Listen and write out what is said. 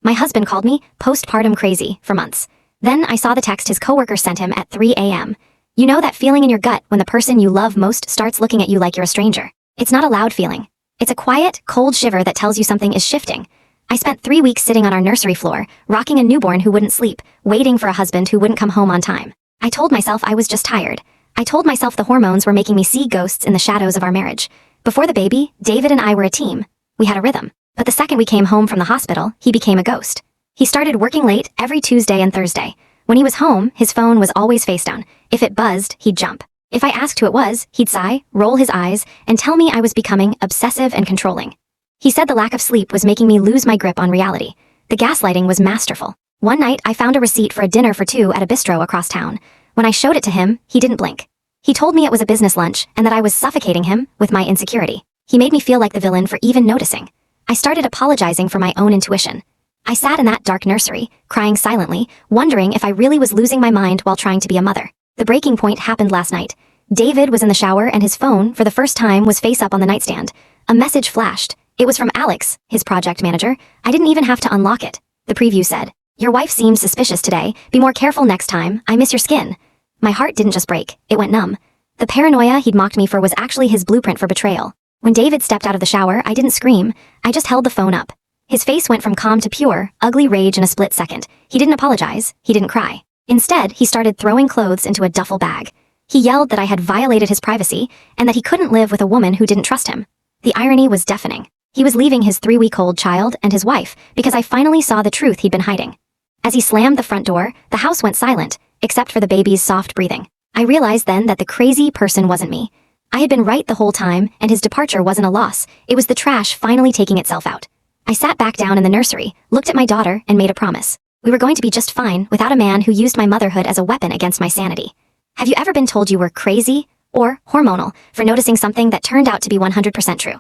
My husband called me postpartum crazy for months. Then I saw the text his coworker sent him at 3 a.m. You know that feeling in your gut when the person you love most starts looking at you like you're a stranger? It's not a loud feeling. It's a quiet, cold shiver that tells you something is shifting. I spent 3 weeks sitting on our nursery floor, rocking a newborn who wouldn't sleep, waiting for a husband who wouldn't come home on time. I told myself I was just tired. I told myself the hormones were making me see ghosts in the shadows of our marriage. Before the baby, David and I were a team. We had a rhythm. But the second we came home from the hospital, he became a ghost. He started working late every Tuesday and Thursday. When he was home, his phone was always face down. If it buzzed, he'd jump. If I asked who it was, he'd sigh, roll his eyes, and tell me I was becoming obsessive and controlling. He said the lack of sleep was making me lose my grip on reality. The gaslighting was masterful. One night, I found a receipt for a dinner for two at a bistro across town. When I showed it to him, he didn't blink. He told me it was a business lunch and that I was suffocating him with my insecurity. He made me feel like the villain for even noticing. I started apologizing for my own intuition. I sat in that dark nursery, crying silently, wondering if I really was losing my mind while trying to be a mother. The breaking point happened last night. David was in the shower and his phone, for the first time, was face up on the nightstand. A message flashed. It was from Alex, his project manager. I didn't even have to unlock it. The preview said, "Your wife seems suspicious today. Be more careful next time. I miss your skin." My heart didn't just break, it went numb. The paranoia he'd mocked me for was actually his blueprint for betrayal. When David stepped out of the shower, I didn't scream. I just held the phone up. His face went from calm to pure, ugly rage in a split second. He didn't apologize. He didn't cry. Instead, he started throwing clothes into a duffel bag. He yelled that I had violated his privacy and that he couldn't live with a woman who didn't trust him. The irony was deafening. He was leaving his 3-week-old child and his wife because I finally saw the truth he'd been hiding. As he slammed the front door, the house went silent, except for the baby's soft breathing. I realized then that the crazy person wasn't me. I had been right the whole time, and his departure wasn't a loss. It was the trash finally taking itself out. I sat back down in the nursery, looked at my daughter, and made a promise. We were going to be just fine without a man who used my motherhood as a weapon against my sanity. Have you ever been told you were crazy or hormonal for noticing something that turned out to be 100% true?